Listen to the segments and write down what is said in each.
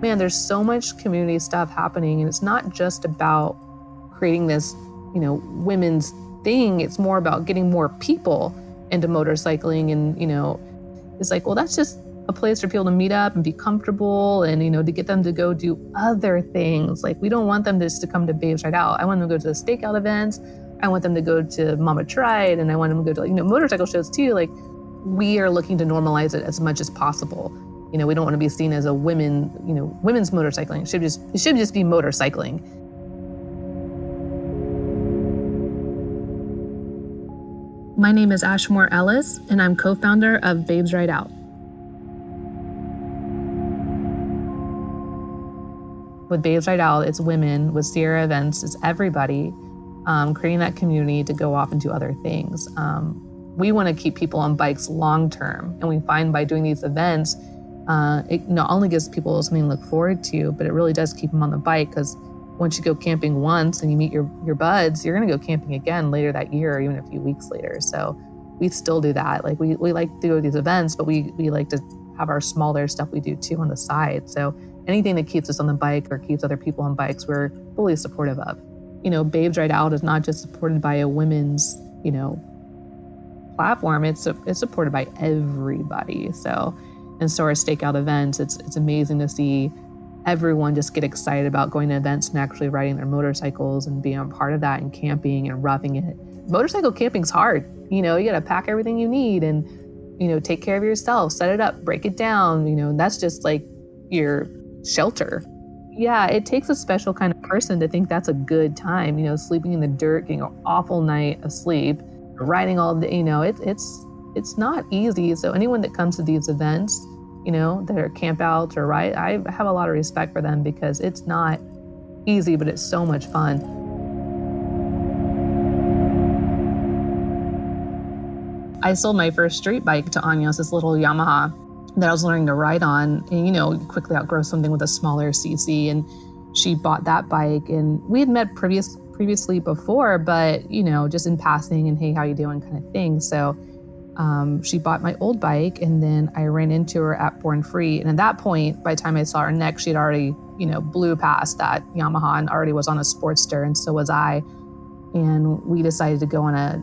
man, there's so much community stuff happening, and it's not just about creating this, women's thing. It's more about getting more people into motorcycling. And, it's like, well, that's just a place for people to meet up and be comfortable and, to get them to go do other things. Like, we don't want them just to come to Babes Ride Out. I want them to go to the stakeout events. I want them to go to Mama Tried, and I want them to go to, motorcycle shows too. Like, we are looking to normalize it as much as possible. We don't want to be seen as a women's motorcycling. It should just be motorcycling. My name is Ashmore Ellis, and I'm co-founder of Babes Ride Out. With Babes Ride Out, it's women. With Sierra Events, it's everybody, creating that community to go off and do other things. We want to keep people on bikes long term, and we find by doing these events, it not only gives people something to look forward to, but it really does keep them on the bike, because once you go camping once and you meet your buds, you're going to go camping again later that year or even a few weeks later. So we still do that. Like, we like to go to these events, but we like to have our smaller stuff we do too on the side. So anything that keeps us on the bike or keeps other people on bikes, we're fully supportive of. Babes Ride Out is not just supported by a women's, platform. It's supported by everybody. So our stakeout events, it's amazing to see everyone just get excited about going to events and actually riding their motorcycles and being a part of that and camping and roughing it. Motorcycle camping's hard. You got to pack everything you need and, take care of yourself, set it up, break it down. That's just like your shelter. Yeah, it takes a special kind of person to think that's a good time, sleeping in the dirt, getting an awful night of sleep, riding all day, it's not easy. So anyone that comes to these events, that are camp outs or ride, I have a lot of respect for them, because it's not easy, but it's so much fun. I sold my first street bike to Anya, this little Yamaha that I was learning to ride on, and quickly outgrow something with a smaller CC, and she bought that bike, and we had met previously before, but just in passing and hey, how you doing kind of thing. So she bought my old bike, and then I ran into her at Born Free. And at that point, by the time I saw her next, she'd already, blew past that Yamaha and already was on a Sportster, and so was I. And we decided to go on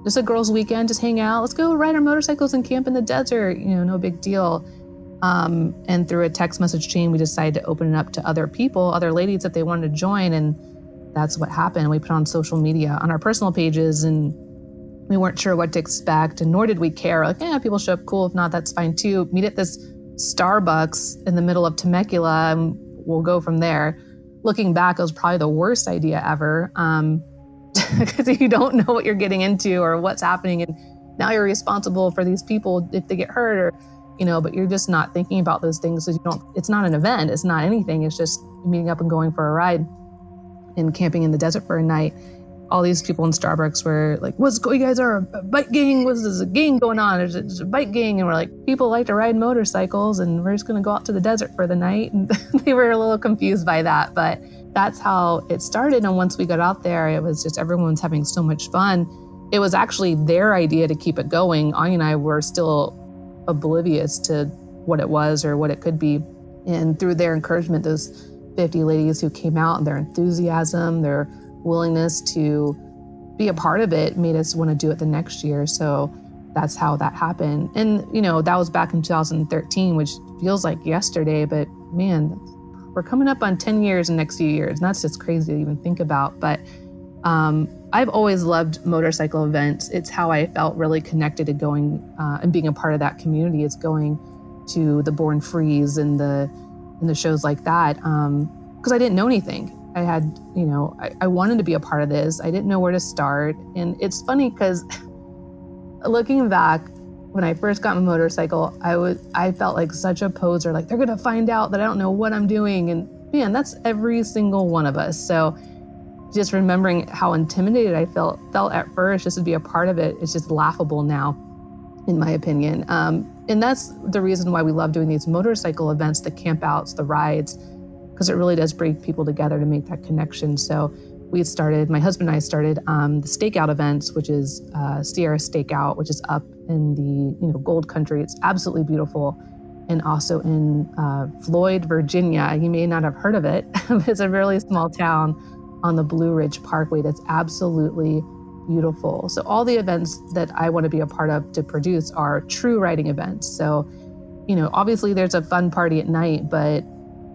just a girls' weekend, just hang out. Let's go ride our motorcycles and camp in the desert, no big deal. And through a text message chain, we decided to open it up to other people, other ladies, if they wanted to join. And that's what happened. We put on social media, on our personal pages, and we weren't sure what to expect, and nor did we care. Like, people show up, cool. If not, that's fine too. Meet at this Starbucks in the middle of Temecula, and we'll go from there. Looking back, it was probably the worst idea ever, because you don't know what you're getting into or what's happening, and now you're responsible for these people if they get hurt, or but you're just not thinking about those things. So it's not an event, it's not anything. It's just meeting up and going for a ride and camping in the desert for a night. All these people in Starbucks were like, you guys are a bike gang? What's this, a gang going on? There's a bike gang. And we're like, people like to ride motorcycles, and we're just going to go out to the desert for the night. And they were a little confused by that, but that's how it started. And once we got out there, it was just everyone's having so much fun. It was actually their idea to keep it going. Anya and I were still oblivious to what it was or what it could be. And through their encouragement, those 50 ladies who came out, and their enthusiasm, their willingness to be a part of it, made us want to do it the next year. So that's how that happened. And, that was back in 2013, which feels like yesterday, but man, we're coming up on 10 years in the next few years. And that's just crazy to even think about. But I've always loved motorcycle events. It's how I felt really connected to going and being a part of that community. It's going to the Born Frees and the shows like that, because I didn't know anything. I had, I wanted to be a part of this. I didn't know where to start. And it's funny because looking back, when I first got my motorcycle, I felt like such a poser, like they're going to find out that I don't know what I'm doing. And man, that's every single one of us. So just remembering how intimidated I felt at first just to be a part of it, it's just laughable now, in my opinion. And that's the reason why we love doing these motorcycle events, the camp outs, the rides, because it really does bring people together to make that connection. So my husband and I started the stakeout events, which is Sierra Stakeout, which is up in the Gold Country. It's absolutely beautiful. and also in Floyd, Virginia. You may not have heard of it. It's a really small town on the Blue Ridge Parkway that's absolutely beautiful. So all the events that I want to be a part of to produce are true riding events. So, obviously there's a fun party at night, but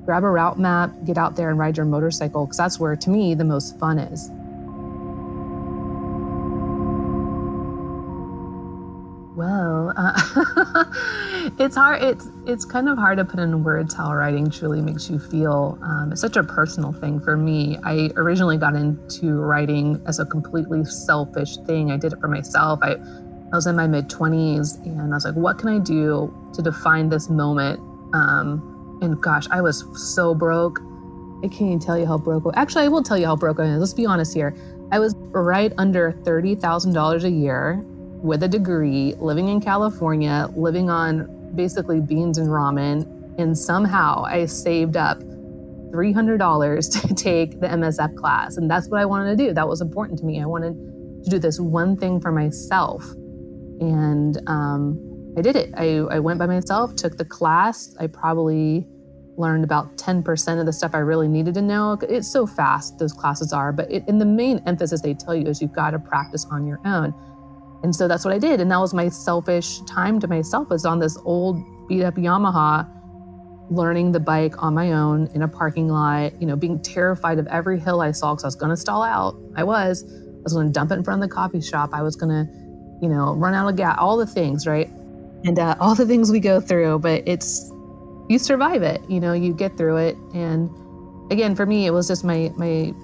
grab a route map, get out there and ride your motorcycle, because that's where, to me, the most fun is. Well, it's hard. It's kind of hard to put in words how riding truly makes you feel. It's such a personal thing for me. I originally got into riding as a completely selfish thing. I did it for myself. I was in my mid-20s, and I was like, what can I do to define this moment? And gosh, I was so broke. I can't even tell you how broke. Actually, I will tell you how broke I am. Let's be honest here. I was right under $30,000 a year, with a degree, living in California, living on basically beans and ramen. And somehow I saved up $300 to take the MSF class. And that's what I wanted to do. That was important to me. I wanted to do this one thing for myself. And I did it. I went by myself, took the class. I probably learned about 10% of the stuff I really needed to know. It's so fast, those classes are. But and the main emphasis they tell you is you've got to practice on your own. And so that's what I did. And that was my selfish time to myself, was on this old beat up Yamaha, learning the bike on my own in a parking lot, being terrified of every hill I saw because I was going to stall out. I was going to dump it in front of the coffee shop. I was going to, run out of gas, all the things, right? And all the things we go through, but you survive it, you get through it. And again, for me, it was just my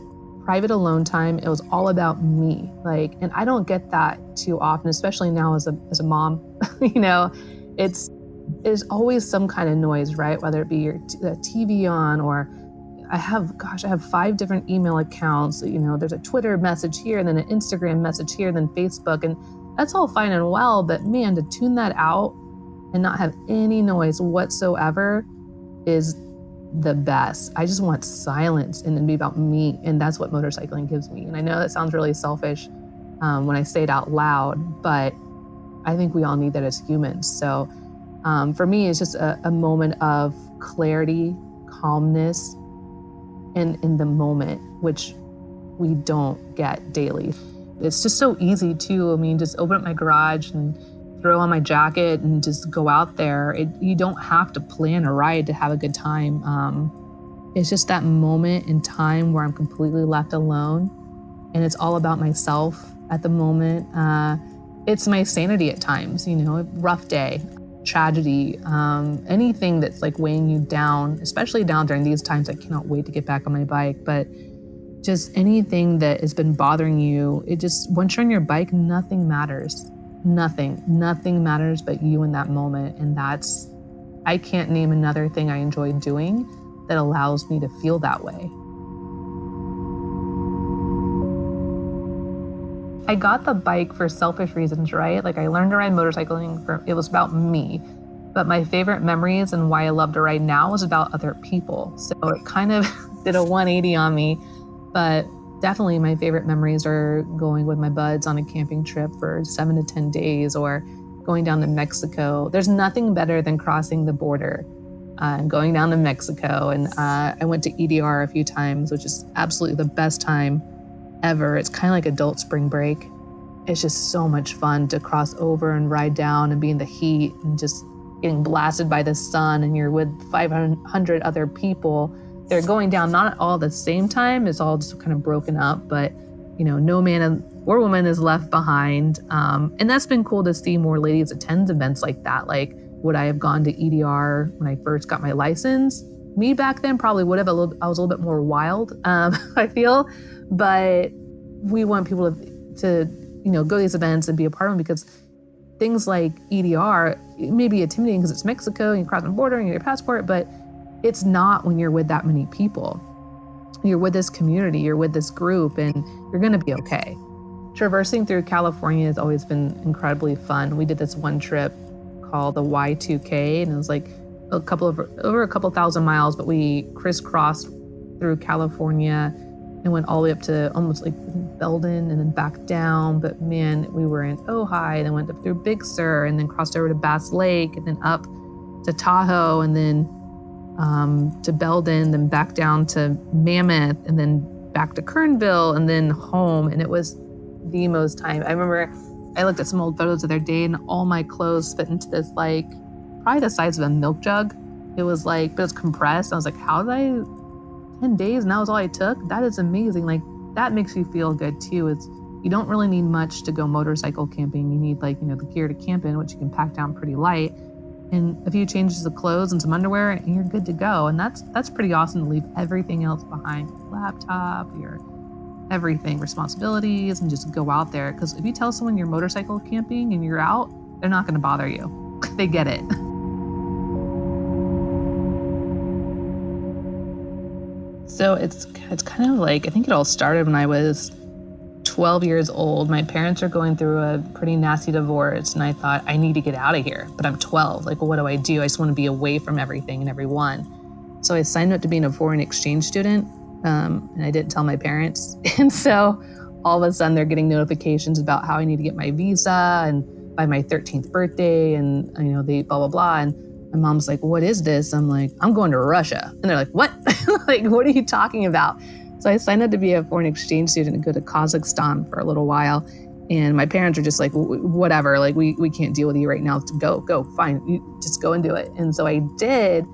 private alone time. It was all about me. And I don't get that too often, especially now as a mom. There's always some kind of noise, right? Whether it be the TV on, or I have 5 different email accounts. There's a Twitter message here, and then an Instagram message here, and then Facebook, and that's all fine and well. But man, to tune that out and not have any noise whatsoever is the best. I just want silence and then be about me. And that's what motorcycling gives me. And I know that sounds really selfish when I say it out loud, but I think we all need that as humans. So for me, it's just a moment of clarity, calmness, and in the moment, which we don't get daily. It's just so easy too. Just open up my garage and throw on my jacket and just go out there. You don't have to plan a ride to have a good time. It's just that moment in time where I'm completely left alone, and it's all about myself at the moment. It's my sanity at times, a rough day, tragedy, anything that's weighing you down, especially down during these times. I cannot wait to get back on my bike, but just anything that has been bothering you, once you're on your bike, nothing matters. Nothing matters but you in that moment. And I can't name another thing I enjoy doing that allows me to feel that way. I got the bike for selfish reasons, right? I learned to ride motorcycling it was about me, but my favorite memories and why I love to ride now was about other people. So it kind of did a 180 on me, but definitely my favorite memories are going with my buds on a camping trip for 7 to 10 days, or going down to Mexico. There's nothing better than crossing the border and going down to Mexico. And I went to EDR a few times, which is absolutely the best time ever. It's kind of like adult spring break. It's just so much fun to cross over and ride down and be in the heat and just getting blasted by the sun, and you're with 500 other people. They're going down not all at the same time. It's all just kind of broken up, but no man or woman is left behind. And that's been cool to see more ladies attend events like that. Would I have gone to EDR when I first got my license? Me back then probably would have. I was a little bit more wild, I feel, but we want people to go to these events and be a part of them, because things like EDR, it may be intimidating because it's Mexico and you cross the border and you get your passport, but it's not when you're with that many people. You're with this community, you're with this group, and you're going to be okay. Traversing through California has always been incredibly fun. We did this one trip called the Y2K, and it was over a couple thousand miles, but we crisscrossed through California and went all the way up to almost Belden and then back down. But man, we were in Ojai, and then went up through Big Sur, and then crossed over to Bass Lake, and then up to Tahoe, and then to Belden, then back down to Mammoth, and then back to Kernville, and then home. And it was the most time. I remember I looked at some old photos the other day, and all my clothes fit into this, like, probably the size of a milk jug. It was like, but it was compressed. I was like, how did 10 days and that was all I took? That is amazing. Like, that makes you feel good too. It's, you don't really need much to go motorcycle camping. You need, like, the gear to camp in, which you can pack down pretty light, and a few changes of clothes and some underwear, and you're good to go. And that's pretty awesome to leave everything else behind. Your laptop, your everything, responsibilities, and just go out there. Because if you tell someone you're motorcycle camping and you're out, they're not going to bother you. They get it. So it's kind of like, I think it all started when I was 12 years old. My parents are going through a pretty nasty divorce, and I thought, I need to get out of here. But I'm 12. Like, well, what do? I just want to be away from everything and everyone. So I signed up to being a foreign exchange student, and I didn't tell my parents. And so all of a sudden they're getting notifications about how I need to get my visa and by my 13th birthday, and they blah, blah, blah. And my mom's like, what is this? I'm like, I'm going to Russia. And they're like, what? Like, what are you talking about? So I signed up to be a foreign exchange student and go to Kazakhstan for a little while. And my parents are just like, whatever, like, we can't deal with you right now. Go, fine. You just go and do it. And so I did.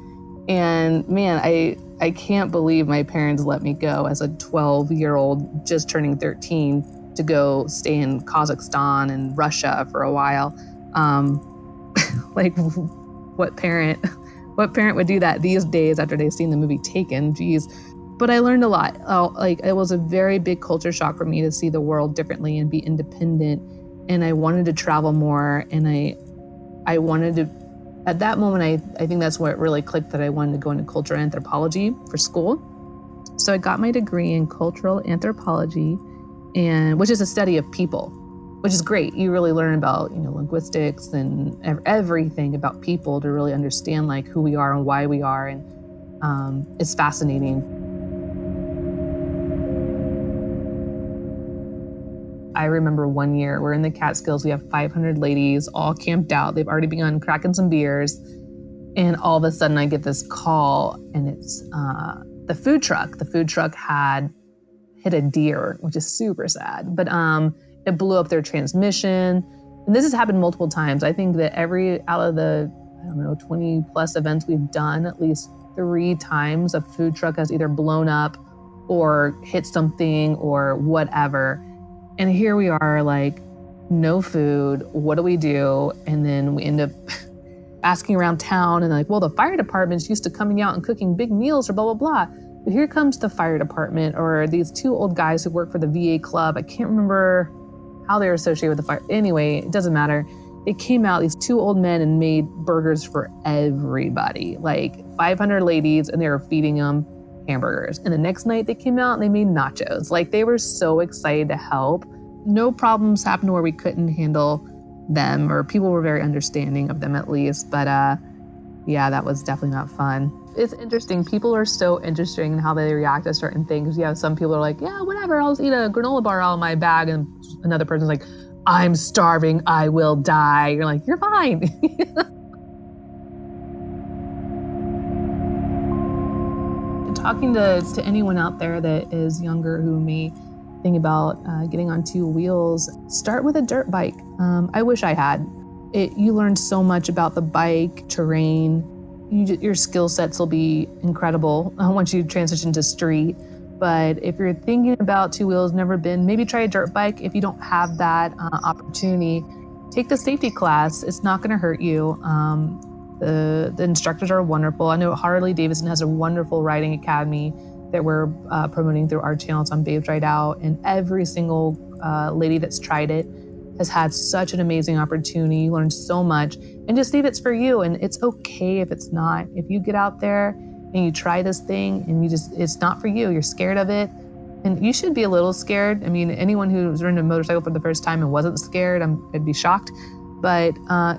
And man, I can't believe my parents let me go as a 12-year-old just turning 13 to go stay in Kazakhstan and Russia for a while. Like, what parent would do that these days after they've seen the movie Taken? Geez. But I learned a lot. Like, it was a very big culture shock for me to see the world differently and be independent. And I wanted to travel more. And I wanted to, at that moment, I think that's where it really clicked, that I wanted to go into cultural anthropology for school. So I got my degree in cultural anthropology, which is a study of people, which is great. You really learn about, linguistics and everything about people to really understand, like, who we are and why we are. And it's fascinating. I remember one year, we're in the Catskills, we have 500 ladies all camped out. They've already begun cracking some beers. And all of a sudden I get this call, and it's the food truck. The food truck had hit a deer, which is super sad. But it blew up their transmission. And this has happened multiple times. I think that out of the, 20 plus events we've done, at least 3 times a food truck has either blown up or hit something or whatever. And here we are, like, no food. What do we do? And then we end up asking around town, and like, well, the fire department's used to coming out and cooking big meals or blah, blah, blah. But here comes the fire department, or these 2 old guys who work for the VA club. I can't remember how they were associated with the fire. Anyway, it doesn't matter. They came out, these 2 old men, and made burgers for everybody, like 500 ladies, and they were feeding them hamburgers. And the next night they came out and they made nachos. Like, they were so excited to help. No problems happened where we couldn't handle them, or people were very understanding of them at least. But yeah, that was definitely not fun. It's interesting. People are so interesting in how they react to certain things. You have some people are like, yeah, whatever, I'll just eat a granola bar out of my bag. And another person's like, I'm starving, I will die. You're like, you're fine. Talking to anyone out there that is younger who may think about getting on 2 wheels, start with a dirt bike. I wish I had. You learn so much about the bike, terrain. Your skill sets will be incredible once you transition to street. But if you're thinking about 2 wheels, never been, maybe try a dirt bike. If you don't have that opportunity, take the safety class. It's not going to hurt you. The instructors are wonderful. I know Harley-Davidson has a wonderful riding academy that we're promoting through our channels on Babes Ride Out. And every single lady that's tried it has had such an amazing opportunity. You learn so much. And just see if it's for you. And it's okay if it's not. If you get out there and you try this thing and it's not for you, you're scared of it. And you should be a little scared. I mean, anyone who's ridden a motorcycle for the first time and wasn't scared, I'd be shocked. But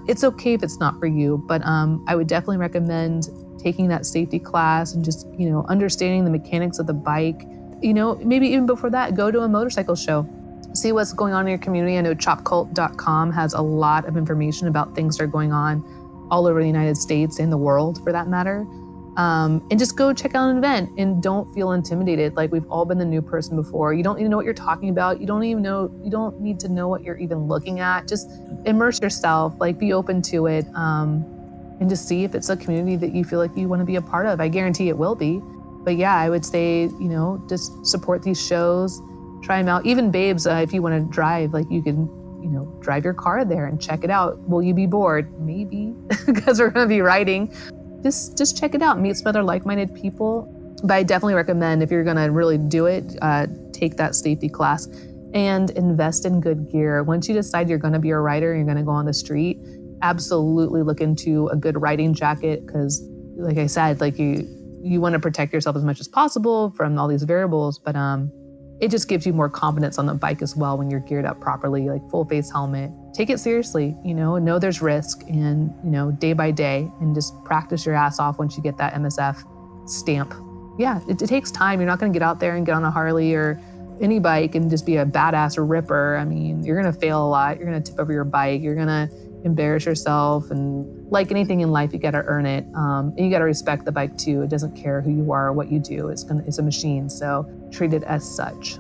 it's okay if it's not for you. But I would definitely recommend taking that safety class and just, understanding the mechanics of the bike. Maybe even before that, go to a motorcycle show. See what's going on in your community. I know chopcult.com has a lot of information about things that are going on all over the United States and the world for that matter. And just go check out an event and don't feel intimidated. Like, we've all been the new person before. You don't need to know what you're talking about. You don't need to know what you're even looking at. Just immerse yourself, like be open to it, and just see if it's a community that you feel like you want to be a part of. I guarantee it will be. But yeah, I would say, just support these shows, try them out. Even Babes, if you want to drive, like you can, drive your car there and check it out. Will you be bored? Maybe, because we're going to be riding. Just check it out, meet some other like-minded people. But I definitely recommend, if you're gonna really do it, take that safety class and invest in good gear. Once you decide you're gonna be a rider and you're gonna go on the street, absolutely look into a good riding jacket, because like I said, like you wanna protect yourself as much as possible from all these variables, but it just gives you more confidence on the bike as well when you're geared up properly, like full face helmet. Take it seriously, know there's risk, and, day by day, and just practice your ass off once you get that MSF stamp. Yeah, it takes time. You're not gonna get out there and get on a Harley or any bike and just be a badass or ripper. I mean, you're gonna fail a lot. You're gonna tip over your bike. You're gonna embarrass yourself. And like anything in life, you gotta earn it. And you gotta respect the bike too. It doesn't care who you are or what you do. It's a machine, so treat it as such.